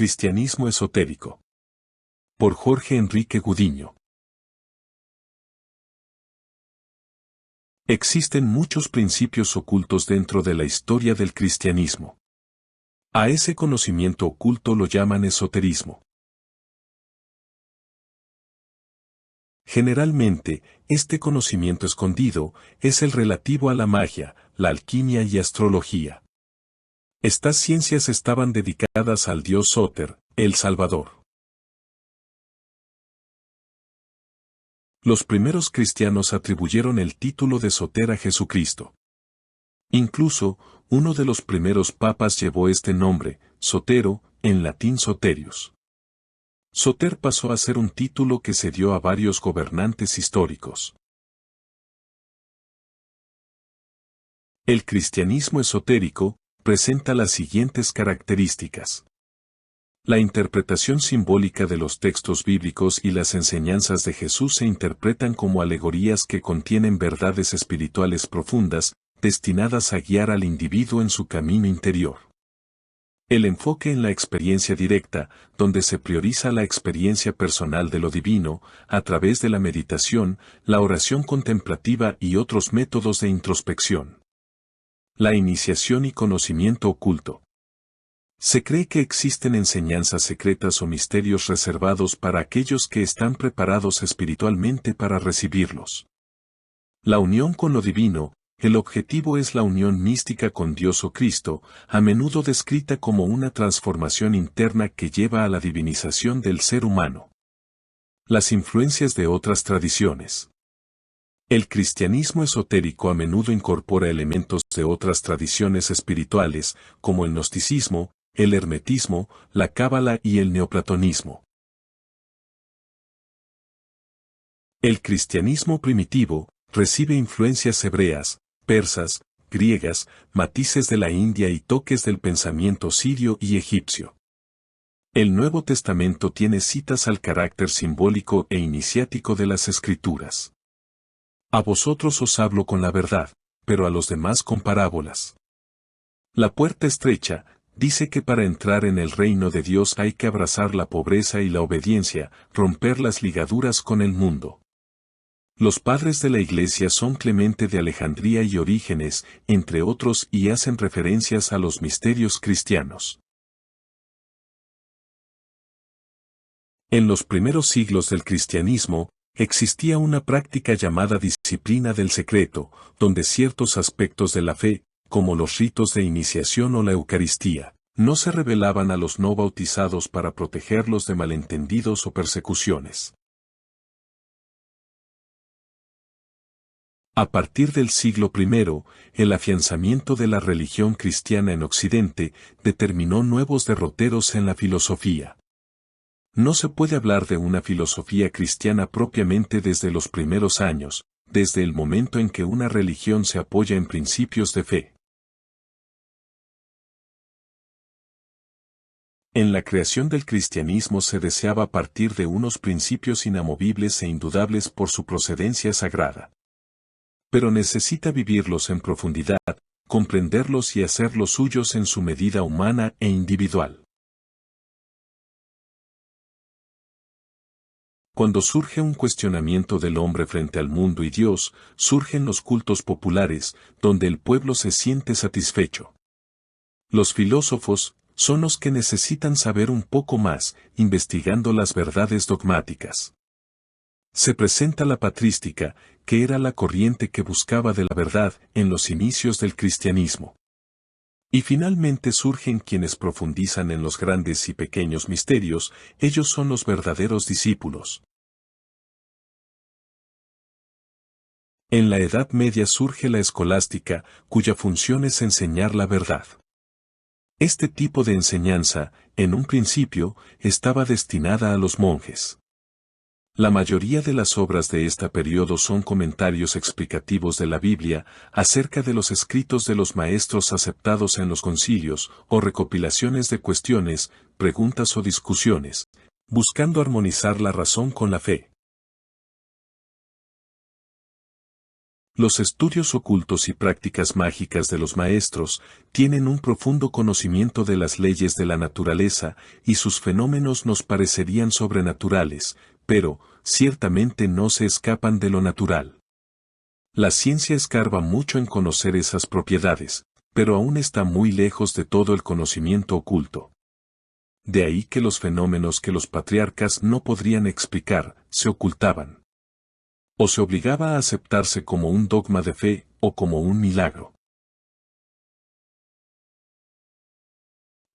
Cristianismo esotérico. Por Jorge Enrique Gudiño. Existen muchos principios ocultos dentro de la historia del cristianismo. A ese conocimiento oculto lo llaman esoterismo. Generalmente, este conocimiento escondido es el relativo a la magia, la alquimia y astrología. Estas ciencias estaban dedicadas al dios Soter, el Salvador. Los primeros cristianos atribuyeron el título de Soter a Jesucristo. Incluso, uno de los primeros papas llevó este nombre, Sotero, en latín Soterius. Soter pasó a ser un título que se dio a varios gobernantes históricos. El cristianismo esotérico presenta las siguientes características. La interpretación simbólica de los textos bíblicos y las enseñanzas de Jesús se interpretan como alegorías que contienen verdades espirituales profundas, destinadas a guiar al individuo en su camino interior. El enfoque en la experiencia directa, donde se prioriza la experiencia personal de lo divino, a través de la meditación, la oración contemplativa y otros métodos de introspección. La iniciación y conocimiento oculto. Se cree que existen enseñanzas secretas o misterios reservados para aquellos que están preparados espiritualmente para recibirlos. La unión con lo divino. El objetivo es la unión mística con Dios o Cristo, a menudo descrita como una transformación interna que lleva a la divinización del ser humano. Las influencias de otras tradiciones. El cristianismo esotérico a menudo incorpora elementos de otras tradiciones espirituales, como el gnosticismo, el hermetismo, la cábala y el neoplatonismo. El cristianismo primitivo recibe influencias hebreas, persas, griegas, matices de la India y toques del pensamiento sirio y egipcio. El Nuevo Testamento tiene citas al carácter simbólico e iniciático de las Escrituras. A vosotros os hablo con la verdad, pero a los demás con parábolas. La puerta estrecha, dice que para entrar en el reino de Dios hay que abrazar la pobreza y la obediencia, romper las ligaduras con el mundo. Los padres de la Iglesia son Clemente de Alejandría y Orígenes, entre otros, y hacen referencias a los misterios cristianos. En los primeros siglos del cristianismo, existía una práctica llamada disciplina del secreto, donde ciertos aspectos de la fe, como los ritos de iniciación o la Eucaristía, no se revelaban a los no bautizados para protegerlos de malentendidos o persecuciones. A partir del siglo I, el afianzamiento de la religión cristiana en Occidente determinó nuevos derroteros en la filosofía. No se puede hablar de una filosofía cristiana propiamente desde los primeros años, desde el momento en que una religión se apoya en principios de fe. En la creación del cristianismo se deseaba partir de unos principios inamovibles e indudables por su procedencia sagrada. Pero necesita vivirlos en profundidad, comprenderlos y hacerlos suyos en su medida humana e individual. Cuando surge un cuestionamiento del hombre frente al mundo y Dios, surgen los cultos populares, donde el pueblo se siente satisfecho. Los filósofos son los que necesitan saber un poco más, investigando las verdades dogmáticas. Se presenta la patrística, que era la corriente que buscaba de la verdad en los inicios del cristianismo. Y finalmente surgen quienes profundizan en los grandes y pequeños misterios, ellos son los verdaderos discípulos. En la Edad Media surge la escolástica, cuya función es enseñar la verdad. Este tipo de enseñanza, en un principio, estaba destinada a los monjes. La mayoría de las obras de este periodo son comentarios explicativos de la Biblia, acerca de los escritos de los maestros aceptados en los concilios, o recopilaciones de cuestiones, preguntas o discusiones, buscando armonizar la razón con la fe. Los estudios ocultos y prácticas mágicas de los maestros tienen un profundo conocimiento de las leyes de la naturaleza y sus fenómenos nos parecerían sobrenaturales, pero, ciertamente no se escapan de lo natural. La ciencia escarba mucho en conocer esas propiedades, pero aún está muy lejos de todo el conocimiento oculto. De ahí que los fenómenos que los patriarcas no podrían explicar, se ocultaban. O se obligaba a aceptarse como un dogma de fe, o como un milagro.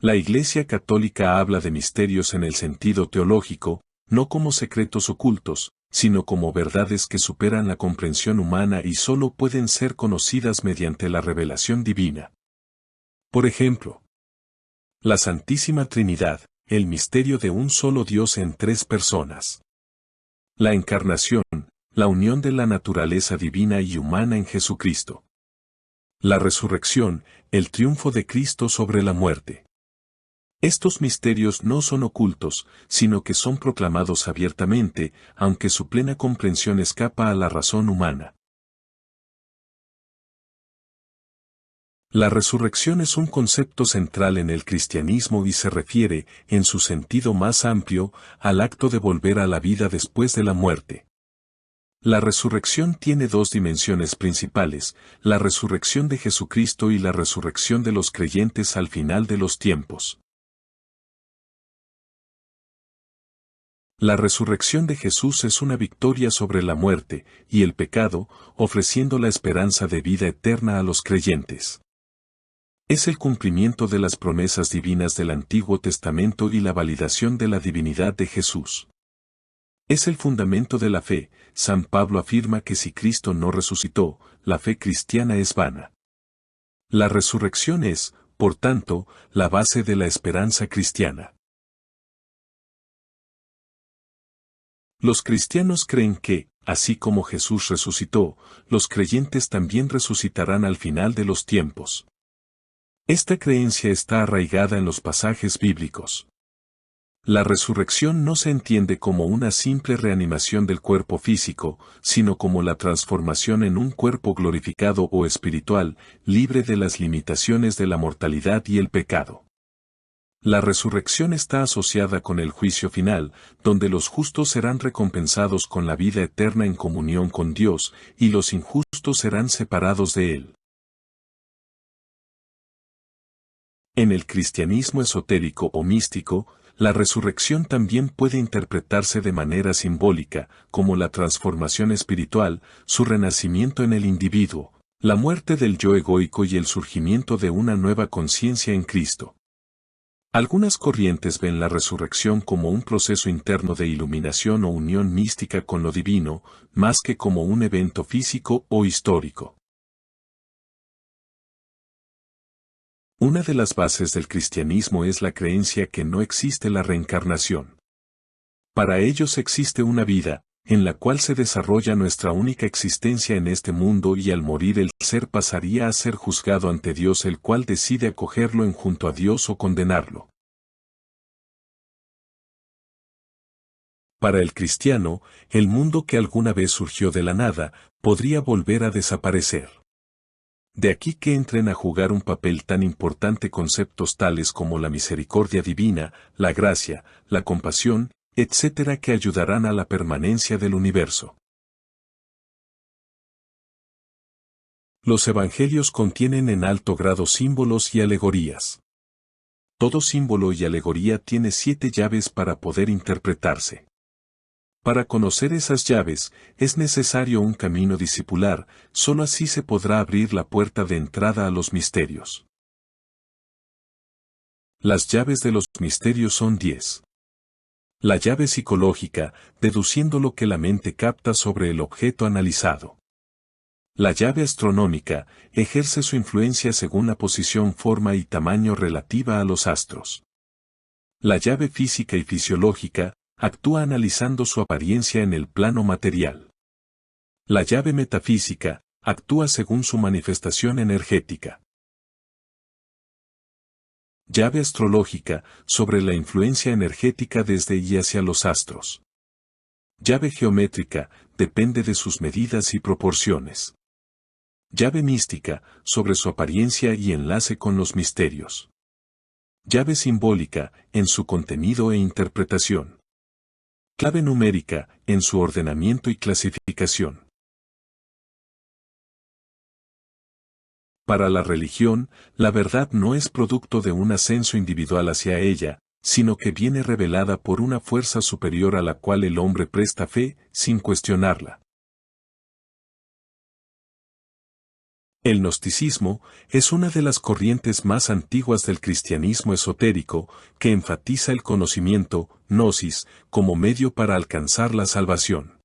La Iglesia Católica habla de misterios en el sentido teológico, no como secretos ocultos, sino como verdades que superan la comprensión humana y solo pueden ser conocidas mediante la revelación divina. Por ejemplo, la Santísima Trinidad, el misterio de un solo Dios en tres personas. La encarnación, la unión de la naturaleza divina y humana en Jesucristo. La resurrección, el triunfo de Cristo sobre la muerte. Estos misterios no son ocultos, sino que son proclamados abiertamente, aunque su plena comprensión escapa a la razón humana. La resurrección es un concepto central en el cristianismo y se refiere, en su sentido más amplio, al acto de volver a la vida después de la muerte. La resurrección tiene dos dimensiones principales, la resurrección de Jesucristo y la resurrección de los creyentes al final de los tiempos. La resurrección de Jesús es una victoria sobre la muerte y el pecado, ofreciendo la esperanza de vida eterna a los creyentes. Es el cumplimiento de las promesas divinas del Antiguo Testamento y la validación de la divinidad de Jesús. Es el fundamento de la fe. San Pablo afirma que si Cristo no resucitó, la fe cristiana es vana. La resurrección es, por tanto, la base de la esperanza cristiana. Los cristianos creen que, así como Jesús resucitó, los creyentes también resucitarán al final de los tiempos. Esta creencia está arraigada en los pasajes bíblicos. La resurrección no se entiende como una simple reanimación del cuerpo físico, sino como la transformación en un cuerpo glorificado o espiritual, libre de las limitaciones de la mortalidad y el pecado. La resurrección está asociada con el juicio final, donde los justos serán recompensados con la vida eterna en comunión con Dios, y los injustos serán separados de Él. En el cristianismo esotérico o místico, la resurrección también puede interpretarse de manera simbólica, como la transformación espiritual, su renacimiento en el individuo, la muerte del yo egoico y el surgimiento de una nueva conciencia en Cristo. Algunas corrientes ven la resurrección como un proceso interno de iluminación o unión mística con lo divino, más que como un evento físico o histórico. Una de las bases del cristianismo es la creencia que no existe la reencarnación. Para ellos existe una vida, en la cual se desarrolla nuestra única existencia en este mundo y al morir el ser pasaría a ser juzgado ante Dios, el cual decide acogerlo en junto a Dios o condenarlo. Para el cristiano, el mundo que alguna vez surgió de la nada, podría volver a desaparecer. De aquí que entren a jugar un papel tan importante conceptos tales como la misericordia divina, la gracia, la compasión, etc., que ayudarán a la permanencia del universo. Los evangelios contienen en alto grado símbolos y alegorías. Todo símbolo y alegoría tiene 7 llaves para poder interpretarse. Para conocer esas llaves, es necesario un camino discipular, solo así se podrá abrir la puerta de entrada a los misterios. Las llaves de los misterios son 10. La llave psicológica, deduciendo lo que la mente capta sobre el objeto analizado. La llave astronómica, ejerce su influencia según la posición, forma y tamaño relativa a los astros. La llave física y fisiológica, actúa analizando su apariencia en el plano material. La llave metafísica, actúa según su manifestación energética. Llave astrológica, sobre la influencia energética desde y hacia los astros. Llave geométrica, depende de sus medidas y proporciones. Llave mística, sobre su apariencia y enlace con los misterios. Llave simbólica, en su contenido e interpretación. Clave numérica, en su ordenamiento y clasificación. Para la religión, la verdad no es producto de un ascenso individual hacia ella, sino que viene revelada por una fuerza superior a la cual el hombre presta fe, sin cuestionarla. El gnosticismo es una de las corrientes más antiguas del cristianismo esotérico, que enfatiza el conocimiento, gnosis, como medio para alcanzar la salvación.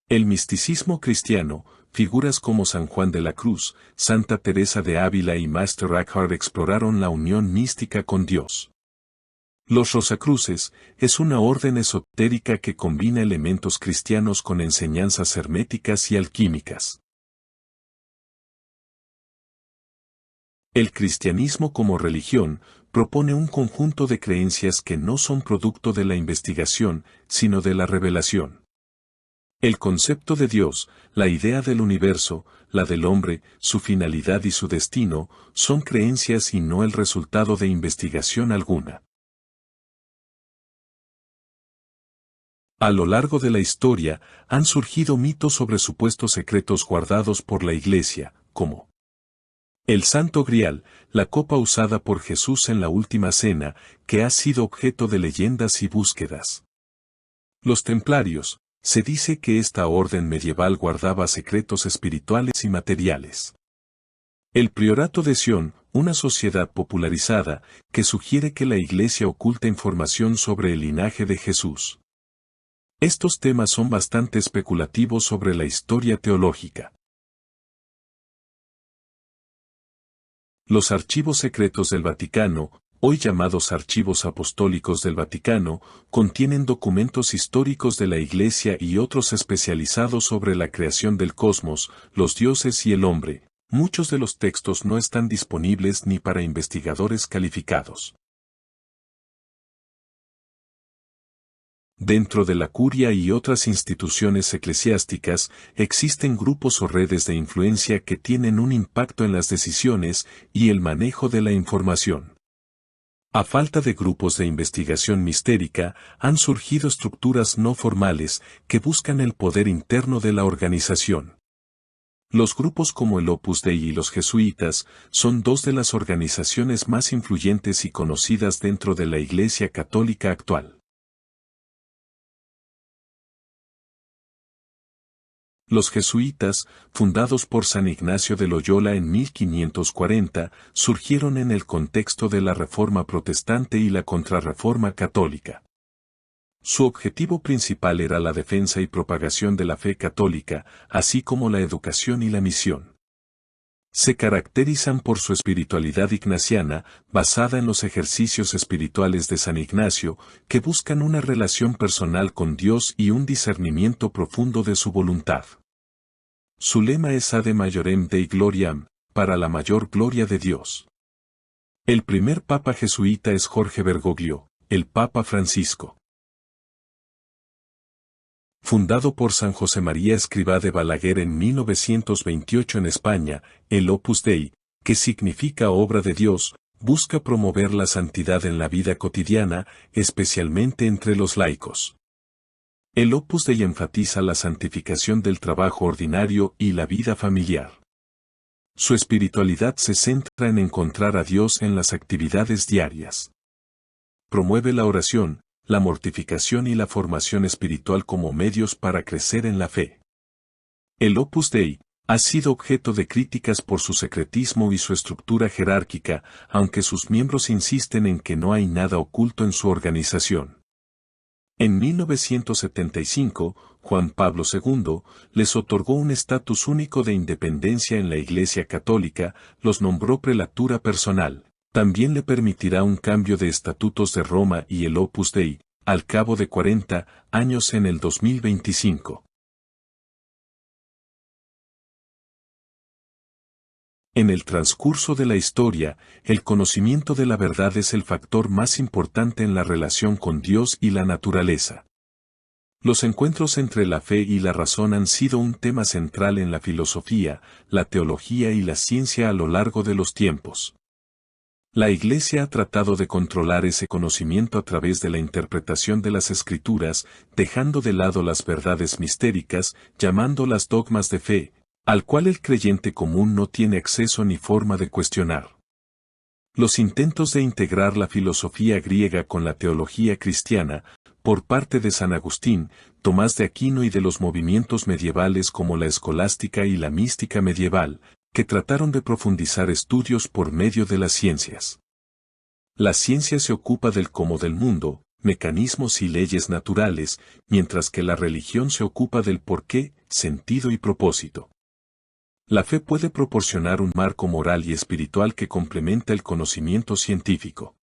El misticismo cristiano, figuras como San Juan de la Cruz, Santa Teresa de Ávila y Master Eckhart exploraron la unión mística con Dios. Los Rosacruces es una orden esotérica que combina elementos cristianos con enseñanzas herméticas y alquímicas. El cristianismo como religión propone un conjunto de creencias que no son producto de la investigación, sino de la revelación. El concepto de Dios, la idea del universo, la del hombre, su finalidad y su destino, son creencias y no el resultado de investigación alguna. A lo largo de la historia, han surgido mitos sobre supuestos secretos guardados por la Iglesia, como el Santo Grial, la copa usada por Jesús en la Última Cena, que ha sido objeto de leyendas y búsquedas. Los templarios, se dice que esta orden medieval guardaba secretos espirituales y materiales. El Priorato de Sion, una sociedad popularizada, que sugiere que la Iglesia oculta información sobre el linaje de Jesús. Estos temas son bastante especulativos sobre la historia teológica. Los archivos secretos del Vaticano, hoy llamados Archivos Apostólicos del Vaticano, contienen documentos históricos de la Iglesia y otros especializados sobre la creación del cosmos, los dioses y el hombre. Muchos de los textos no están disponibles ni para investigadores calificados. Dentro de la curia y otras instituciones eclesiásticas, existen grupos o redes de influencia que tienen un impacto en las decisiones y el manejo de la información. A falta de grupos de investigación mistérica, han surgido estructuras no formales que buscan el poder interno de la organización. Los grupos como el Opus Dei y los jesuitas son dos de las organizaciones más influyentes y conocidas dentro de la Iglesia Católica actual. Los jesuitas, fundados por San Ignacio de Loyola en 1540, surgieron en el contexto de la Reforma Protestante y la Contrarreforma Católica. Su objetivo principal era la defensa y propagación de la fe católica, así como la educación y la misión. Se caracterizan por su espiritualidad ignaciana, basada en los ejercicios espirituales de San Ignacio, que buscan una relación personal con Dios y un discernimiento profundo de su voluntad. Su lema es Ad Majorem Dei Gloriam, para la mayor gloria de Dios. El primer papa jesuita es Jorge Bergoglio, el Papa Francisco. Fundado por San José María Escrivá de Balaguer en 1928 en España, el Opus Dei, que significa obra de Dios, busca promover la santidad en la vida cotidiana, especialmente entre los laicos. El Opus Dei enfatiza la santificación del trabajo ordinario y la vida familiar. Su espiritualidad se centra en encontrar a Dios en las actividades diarias. Promueve la oración, la mortificación y la formación espiritual como medios para crecer en la fe. El Opus Dei ha sido objeto de críticas por su secretismo y su estructura jerárquica, aunque sus miembros insisten en que no hay nada oculto en su organización. En 1975, Juan Pablo II les otorgó un estatus único de independencia en la Iglesia Católica, los nombró prelatura personal. También le permitirá un cambio de estatutos de Roma y el Opus Dei, al cabo de 40 años en el 2025. En el transcurso de la historia, el conocimiento de la verdad es el factor más importante en la relación con Dios y la naturaleza. Los encuentros entre la fe y la razón han sido un tema central en la filosofía, la teología y la ciencia a lo largo de los tiempos. La Iglesia ha tratado de controlar ese conocimiento a través de la interpretación de las Escrituras, dejando de lado las verdades mistéricas, llamándolas dogmas de fe, al cual el creyente común no tiene acceso ni forma de cuestionar. Los intentos de integrar la filosofía griega con la teología cristiana, por parte de San Agustín, Tomás de Aquino y de los movimientos medievales como la escolástica y la mística medieval, que trataron de profundizar estudios por medio de las ciencias. La ciencia se ocupa del cómo del mundo, mecanismos y leyes naturales, mientras que la religión se ocupa del por qué, sentido y propósito. La fe puede proporcionar un marco moral y espiritual que complementa el conocimiento científico.